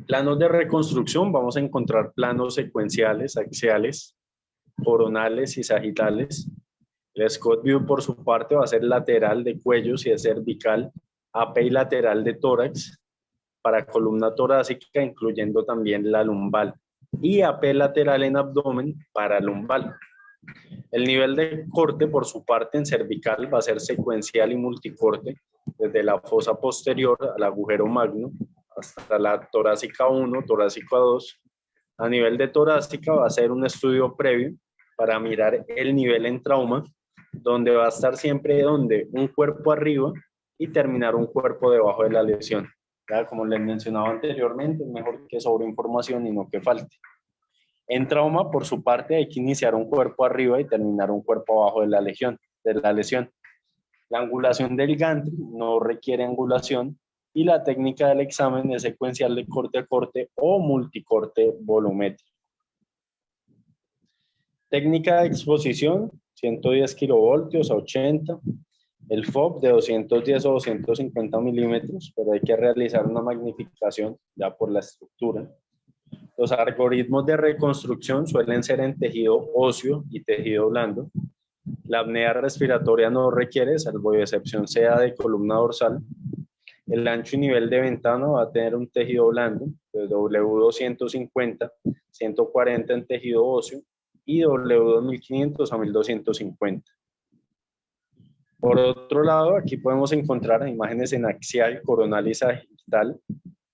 Planos de reconstrucción, vamos a encontrar planos secuenciales, axiales, coronales y sagitales. El Scott View, por su parte, va a ser lateral de cuello si es cervical, AP y lateral de tórax para columna torácica, incluyendo también la lumbal, y AP lateral en abdomen para lumbal. El nivel de corte, por su parte, en cervical va a ser secuencial y multicorte, desde la fosa posterior al agujero magno hasta la torácica 1, torácica 2. A nivel de torácica va a ser un estudio previo para mirar el nivel en trauma, donde va a estar siempre un cuerpo arriba y terminar un cuerpo debajo de la lesión. Ya, como les mencionaba anteriormente, es mejor que sobre información y no que falte. En trauma, por su parte, hay que iniciar un cuerpo arriba y terminar un cuerpo abajo de la lesión. La angulación del gantry no requiere angulación y la técnica del examen es secuencial de corte a corte o multicorte volumétrico. Técnica de exposición, 110 kilovoltios a 80. el FOB de 210 o 250 milímetros, pero hay que realizar una magnificación ya por la estructura. Los algoritmos de reconstrucción suelen ser en tejido óseo y tejido blando. La apnea respiratoria no requiere, salvo excepción sea de columna dorsal. El ancho y nivel de ventana va a tener un tejido blando de W250, 140 en tejido óseo y W2500 a 1250. Por otro lado, aquí podemos encontrar imágenes en axial, coronal y sagital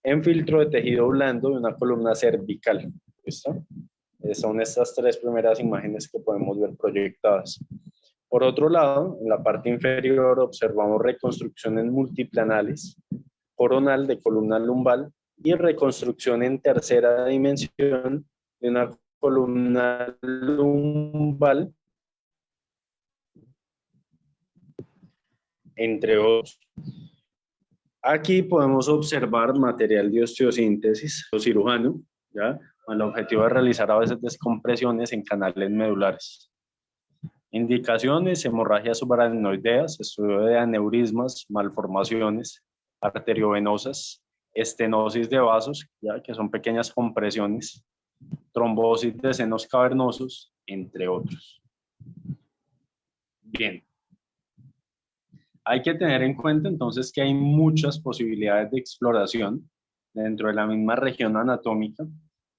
en filtro de tejido blando de una columna cervical. ¿Listo? Son estas tres primeras imágenes que podemos ver proyectadas. Por otro lado, en la parte inferior observamos reconstrucciones multiplanales, coronal de columna lumbal y reconstrucción en tercera dimensión de una columna lumbal, entre otros. Aquí podemos observar material de osteosíntesis o cirujano, ¿ya? Con el objetivo de realizar a veces descompresiones en canales medulares. Indicaciones: hemorragias subaracnoideas, estudio de aneurismas, malformaciones arteriovenosas, estenosis de vasos, ¿ya? Que son pequeñas compresiones, trombosis de senos cavernosos, entre otros. Bien. Hay que tener en cuenta entonces que hay muchas posibilidades de exploración dentro de la misma región anatómica.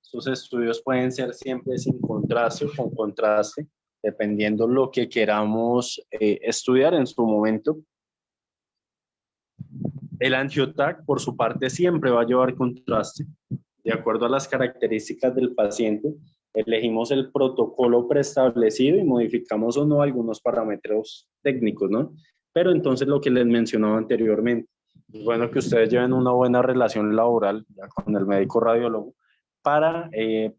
Estos estudios pueden ser siempre sin contraste o con contraste, dependiendo lo que queramos estudiar en su momento. El angiotac, por su parte, siempre va a llevar contraste. De acuerdo a las características del paciente, elegimos el protocolo preestablecido y modificamos o no algunos parámetros técnicos, ¿no? Pero entonces lo que les mencionaba anteriormente, es bueno que ustedes lleven una buena relación laboral ya con el médico radiólogo para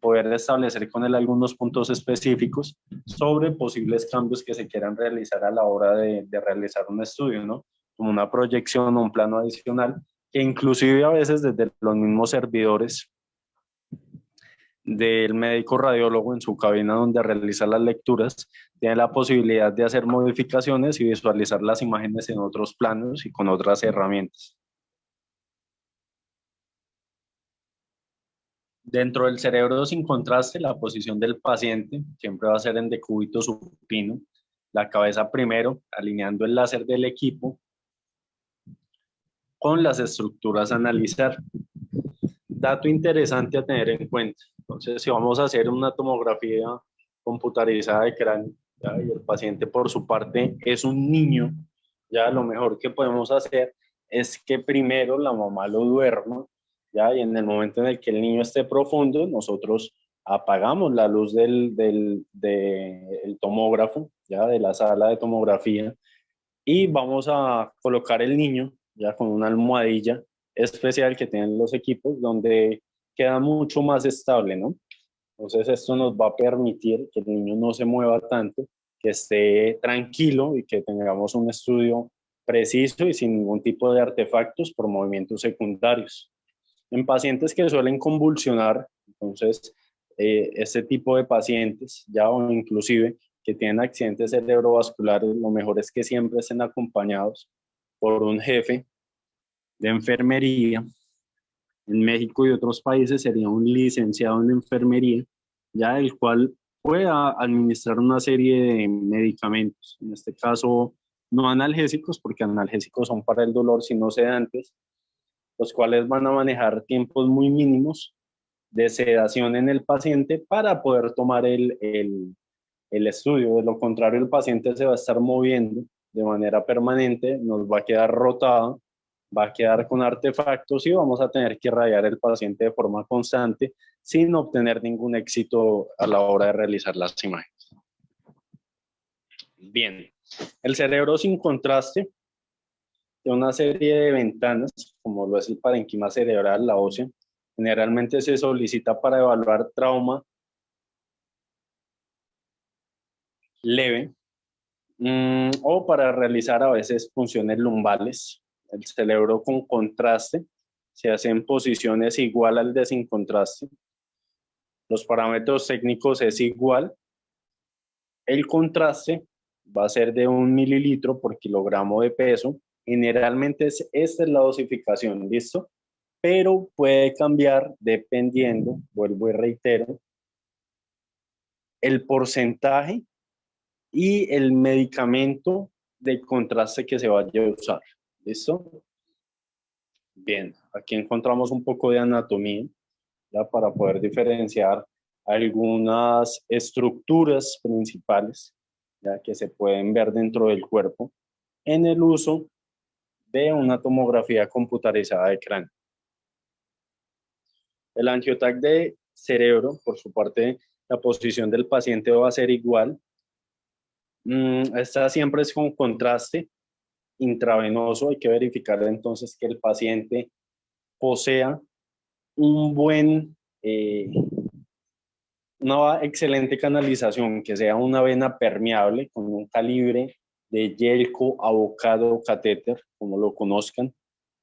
poder establecer con él algunos puntos específicos sobre posibles cambios que se quieran realizar a la hora de realizar un estudio, ¿no? Como una proyección o un plano adicional, que inclusive a veces desde los mismos servidores del médico radiólogo en su cabina donde realiza las lecturas, tiene la posibilidad de hacer modificaciones y visualizar las imágenes en otros planos y con otras herramientas. Dentro del cerebro sin contraste, la posición del paciente siempre va a ser en decúbito supino, la cabeza primero, alineando el láser del equipo con las estructuras a analizar. Dato interesante a tener en cuenta. Entonces, si vamos a hacer una tomografía computarizada de cráneo, ¿ya? Y el paciente por su parte es un niño, ya lo mejor que podemos hacer es que primero la mamá lo duerma, ¿ya? Y en el momento en el que el niño esté profundo, nosotros apagamos la luz del tomógrafo, ¿ya? De la sala de tomografía, y vamos a colocar el niño ya con una almohadilla especial que tienen los equipos donde queda mucho más estable, ¿no? Entonces esto nos va a permitir que el niño no se mueva tanto, que esté tranquilo y que tengamos un estudio preciso y sin ningún tipo de artefactos por movimientos secundarios. En pacientes que suelen convulsionar, entonces este tipo de pacientes, ya o inclusive que tienen accidentes cerebrovasculares, lo mejor es que siempre estén acompañados por un jefe de enfermería. En México y otros países sería un licenciado en enfermería, ya el cual pueda administrar una serie de medicamentos, en este caso no analgésicos, porque analgésicos son para el dolor, sino sedantes, los cuales van a manejar tiempos muy mínimos de sedación en el paciente para poder tomar el estudio. De lo contrario, el paciente se va a estar moviendo de manera permanente, nos va a quedar rotado, va a quedar con artefactos y vamos a tener que radiar el paciente de forma constante sin obtener ningún éxito a la hora de realizar las imágenes. Bien, el cerebro sin contraste tiene una serie de ventanas, como lo es el parénquima cerebral, la ósea. Generalmente se solicita para evaluar trauma leve o para realizar a veces funciones lumbales. El cerebro con contraste se hace en posiciones igual al de sin contraste. Los parámetros técnicos es igual. El contraste va a ser de 1 mililitro por kilogramo de peso. Generalmente esta es la dosificación, ¿listo? Pero puede cambiar dependiendo, vuelvo y reitero, el porcentaje y el medicamento de contraste que se vaya a usar, ¿listo? Bien, aquí encontramos un poco de anatomía, ya para poder diferenciar algunas estructuras principales, ya que se pueden ver dentro del cuerpo en el uso de una tomografía computarizada de cráneo. El angiotac de cerebro, por su parte, la posición del paciente va a ser igual. Esta siempre es con contraste intravenoso. Hay que verificar entonces que el paciente posea un buen, una excelente canalización, que sea una vena permeable con un calibre de Yelko, abocado o catéter, como lo conozcan.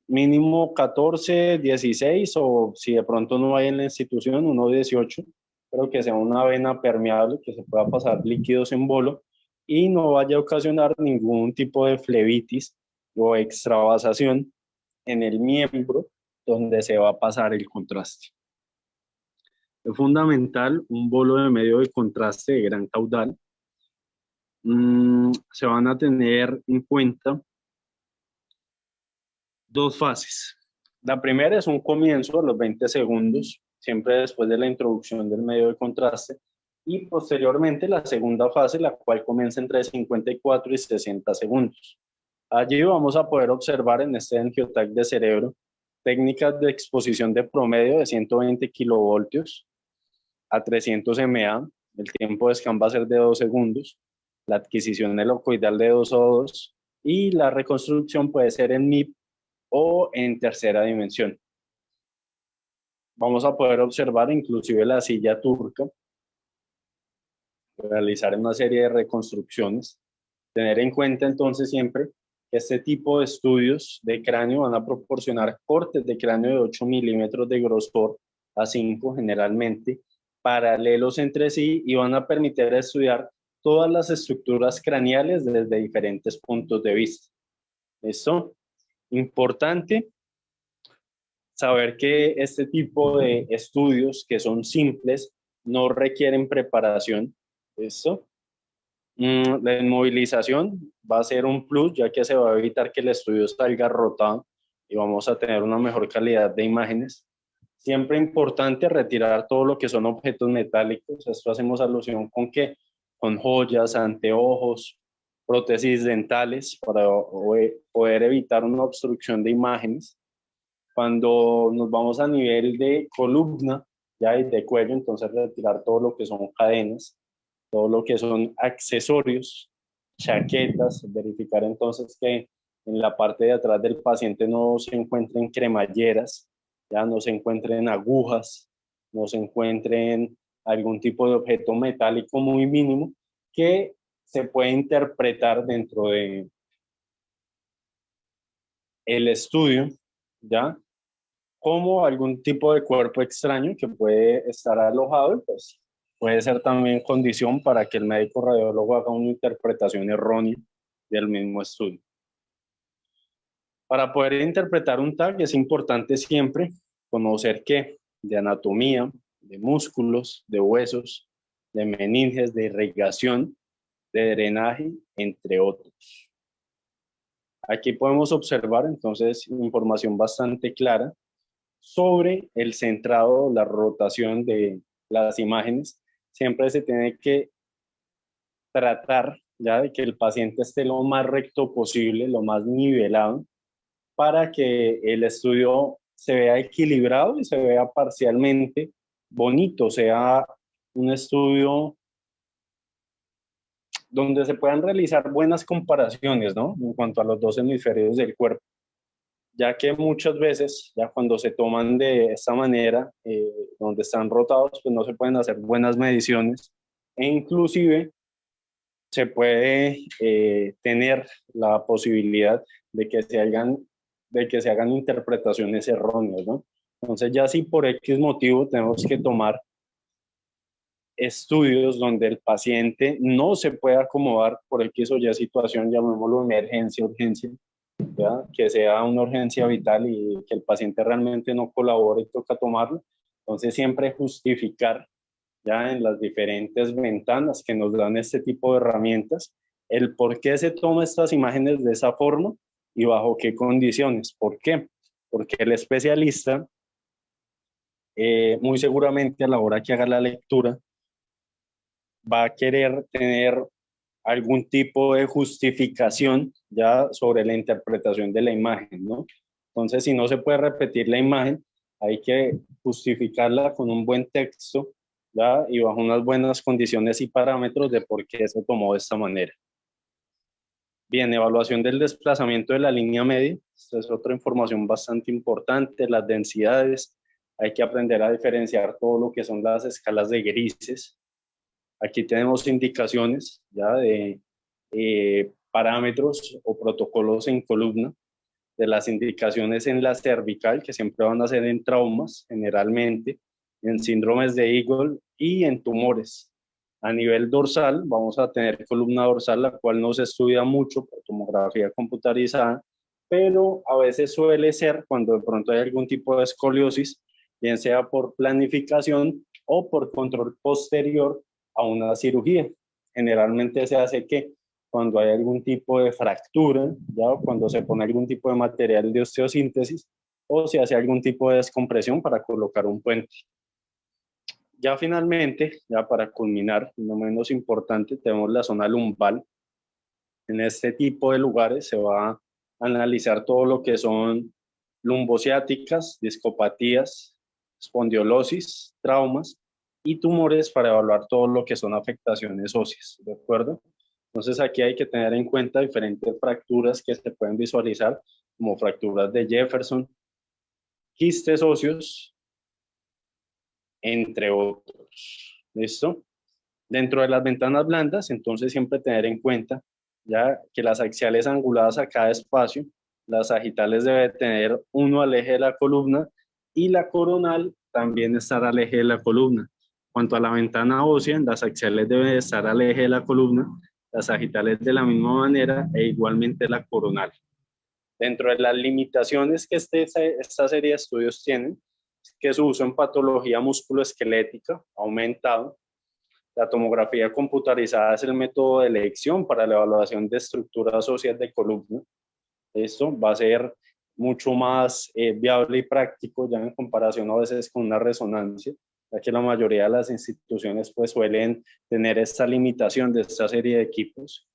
Mínimo 14, 16 o si de pronto no hay en la institución, uno 18, pero que sea una vena permeable, que se pueda pasar líquidos en bolo y no vaya a ocasionar ningún tipo de flebitis o extravasación en el miembro donde se va a pasar el contraste. Es fundamental un bolo de medio de contraste de gran caudal. Se van a tener en cuenta dos fases. La primera es un comienzo a los 20 segundos, siempre después de la introducción del medio de contraste, y posteriormente la segunda fase, la cual comienza entre 54 y 60 segundos. Allí vamos a poder observar en este angiotac de cerebro técnicas de exposición de promedio de 120 kilovoltios a 300 mA. El tiempo de scan va a ser de 2 segundos. La adquisición helicoidal de 2O2 y la reconstrucción puede ser en MIP o en tercera dimensión. Vamos a poder observar inclusive la silla turca, realizar una serie de reconstrucciones. Tener en cuenta entonces siempre que este tipo de estudios de cráneo van a proporcionar cortes de cráneo de 8 milímetros de grosor a 5 generalmente, paralelos entre sí, y van a permitir estudiar todas las estructuras craneales desde diferentes puntos de vista. ¿Listo? Importante saber que este tipo de estudios que son simples no requieren preparación. ¿Listo? La inmovilización va a ser un plus, ya que se va a evitar que el estudio salga rotado y vamos a tener una mejor calidad de imágenes. Siempre importante retirar todo lo que son objetos metálicos. Esto hacemos alusión con que con joyas, anteojos, prótesis dentales, para poder evitar una obstrucción de imágenes. Cuando nos vamos a nivel de columna, ya y de cuello, entonces retirar todo lo que son cadenas, todo lo que son accesorios, chaquetas, verificar entonces que en la parte de atrás del paciente no se encuentren cremalleras, ya no se encuentren agujas, no se encuentren algún tipo de objeto metálico muy mínimo que se puede interpretar dentro de el estudio, ¿ya? Como algún tipo de cuerpo extraño que puede estar alojado, y pues puede ser también condición para que el médico radiólogo haga una interpretación errónea del mismo estudio. Para poder interpretar un TAC es importante siempre conocer que de anatomía, de músculos, de huesos, de meninges, de irrigación, de drenaje, entre otros. Aquí podemos observar entonces información bastante clara sobre el centrado, la rotación de las imágenes. Siempre se tiene que tratar ya de que el paciente esté lo más recto posible, lo más nivelado, para que el estudio se vea equilibrado y se vea parcialmente bonito, sea un estudio donde se puedan realizar buenas comparaciones, ¿no? En cuanto a los dos hemisferios del cuerpo, ya que muchas veces, ya cuando se toman de esta manera, donde están rotados, pues no se pueden hacer buenas mediciones e inclusive se puede tener la posibilidad de que se hagan interpretaciones erróneas, ¿no? Entonces ya si por X motivo tenemos que tomar estudios donde el paciente no se puede acomodar por X o Y situación, llamémoslo emergencia, urgencia, ¿ya? Que sea una urgencia vital y que el paciente realmente no colabore y toca tomarlo. Entonces siempre justificar ya en las diferentes ventanas que nos dan este tipo de herramientas el por qué se toma estas imágenes de esa forma y bajo qué condiciones. ¿Por qué? Porque el especialista muy seguramente a la hora que haga la lectura va a querer tener algún tipo de justificación ya sobre la interpretación de la imagen, ¿no? Entonces, si no se puede repetir la imagen, hay que justificarla con un buen texto, ¿ya? Y bajo unas buenas condiciones y parámetros de por qué se tomó de esta manera. Bien, evaluación del desplazamiento de la línea media. Esta es otra información bastante importante, las densidades. Hay que aprender a diferenciar todo lo que son las escalas de grises. Aquí tenemos indicaciones ya de parámetros o protocolos en columna, de las indicaciones en la cervical, que siempre van a ser en traumas, generalmente, en síndromes de Eagle y en tumores. A nivel dorsal, vamos a tener columna dorsal, la cual no se estudia mucho por tomografía computarizada, pero a veces suele ser cuando de pronto hay algún tipo de escoliosis, bien sea por planificación o por control posterior a una cirugía. Generalmente se hace que cuando hay algún tipo de fractura, ya cuando se pone algún tipo de material de osteosíntesis o se hace algún tipo de descompresión para colocar un puente. Ya finalmente, ya para culminar, no menos importante, tenemos la zona lumbal. En este tipo de lugares se va a analizar todo lo que son lumbociáticas, discopatías, espondiolosis, traumas y tumores para evaluar todo lo que son afectaciones óseas, ¿de acuerdo? Entonces aquí hay que tener en cuenta diferentes fracturas que se pueden visualizar, como fracturas de Jefferson, quistes óseos, entre otros. ¿Listo? Dentro de las ventanas blandas, entonces siempre tener en cuenta ya que las axiales anguladas a cada espacio, las sagitales deben tener uno al eje de la columna y la coronal también estar al eje de la columna. Cuanto a la ventana ósea, las axiales deben estar al eje de la columna, las sagitales de la misma manera e igualmente la coronal. Dentro de las limitaciones que esta serie de estudios tienen, que su uso en patología musculoesquelética ha aumentado. La tomografía computarizada es el método de elección para la evaluación de estructuras óseas de columna. Esto va a ser mucho más viable y práctico ya en comparación a veces con una resonancia, ya que la mayoría de las instituciones pues suelen tener esta limitación de esta serie de equipos.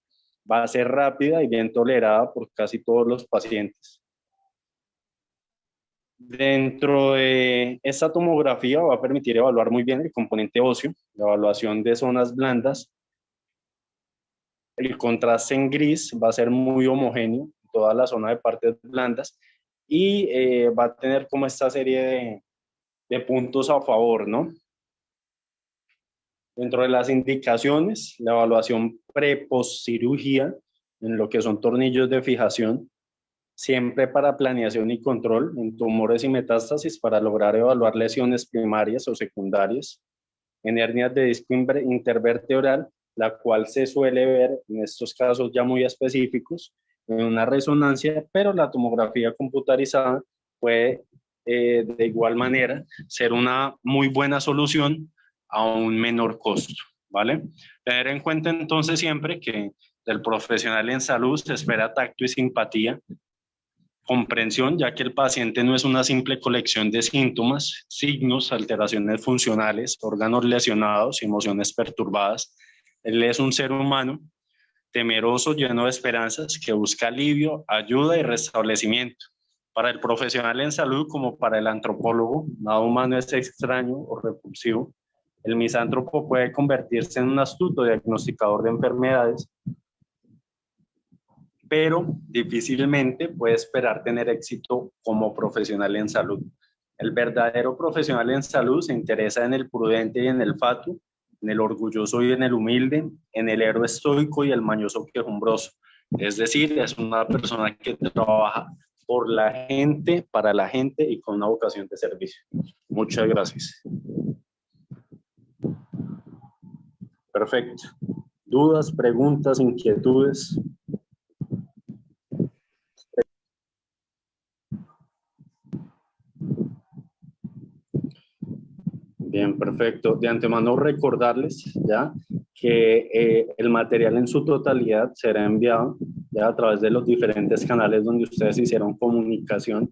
Va a ser rápida y bien tolerada por casi todos los pacientes. Dentro de esta tomografía va a permitir evaluar muy bien el componente óseo, la evaluación de zonas blandas. El contraste en gris va a ser muy homogéneo en toda la zona de partes blandas y va a tener como esta serie de puntos a favor, ¿no? Dentro de las indicaciones, la evaluación pre-postcirugía en lo que son tornillos de fijación, siempre para planeación y control en tumores y metástasis para lograr evaluar lesiones primarias o secundarias, en hernias de disco intervertebral, la cual se suele ver en estos casos ya muy específicos en una resonancia, pero la tomografía computarizada puede de igual manera ser una muy buena solución a un menor costo, ¿vale? Tener en cuenta entonces siempre que del profesional en salud se espera tacto y simpatía, comprensión, ya que el paciente no es una simple colección de síntomas, signos, alteraciones funcionales, órganos lesionados, emociones perturbadas. Él es un ser humano temeroso, lleno de esperanzas, que busca alivio, ayuda y restablecimiento. Para el profesional en salud como para el antropólogo, nada humano es extraño o repulsivo. El misántropo puede convertirse en un astuto diagnosticador de enfermedades, pero difícilmente puede esperar tener éxito como profesional en salud. El verdadero profesional en salud se interesa en el prudente y en el fatuo, en el orgulloso y en el humilde, en el héroe estoico y el mañoso quejumbroso. Es decir, es una persona que trabaja por la gente, para la gente y con una vocación de servicio. Muchas gracias. Perfecto. ¿Dudas, preguntas, inquietudes? Bien, perfecto. De antemano recordarles ya que el material en su totalidad será enviado ya a través de los diferentes canales donde ustedes hicieron comunicación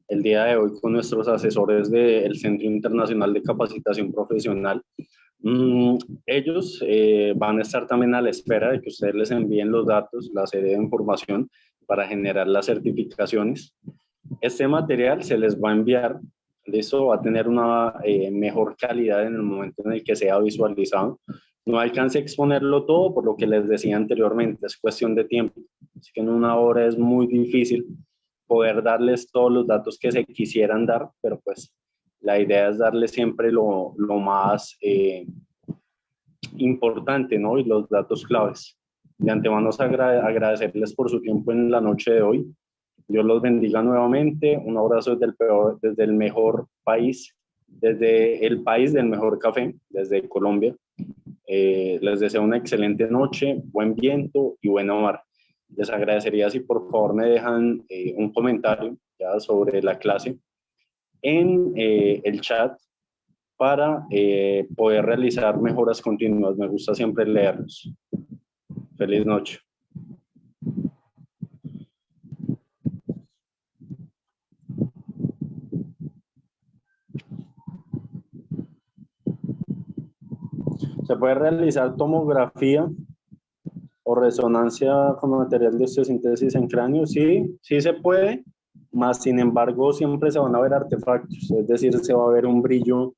el día de hoy con nuestros asesores del Centro Internacional de Capacitación Profesional. Ellos van a estar también a la espera de que ustedes les envíen los datos, la serie de información para generar las certificaciones. Este material se les va a enviar, listo, va a tener una mejor calidad en el momento en el que sea visualizado. No alcance a exponerlo todo, por lo que les decía anteriormente, es cuestión de tiempo. Así que en una hora es muy difícil poder darles todos los datos que se quisieran dar, pero pues la idea es darles siempre lo más importante, ¿no? Y los datos claves. De antemano agradecerles por su tiempo en la noche de hoy. Dios los bendiga nuevamente. Un abrazo desde el mejor país, desde el país del mejor café, desde Colombia. Les deseo una excelente noche, buen viento y buena mar. Les agradecería si por favor me dejan un comentario ya sobre la clase en el chat para poder realizar mejoras continuas. Me gusta siempre leerlos. Feliz noche. ¿Se puede realizar tomografía o resonancia con material de osteosíntesis en cráneo? Sí, sí se puede, más sin embargo siempre se van a ver artefactos, es decir, se va a ver un brillo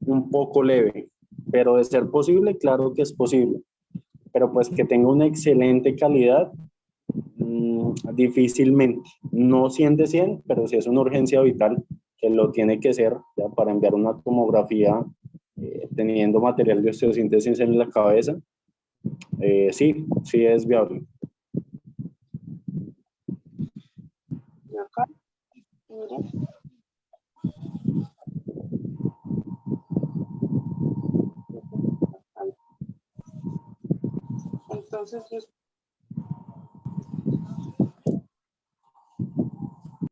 un poco leve, pero de ser posible, claro que es posible, pero pues que tenga una excelente calidad, difícilmente, no 100 de 100, pero sí es una urgencia vital que lo tiene que ser ya para enviar una tomografía teniendo material de osteosíntesis en la cabeza. Sí, sí es viable. Acá, mire. Entonces,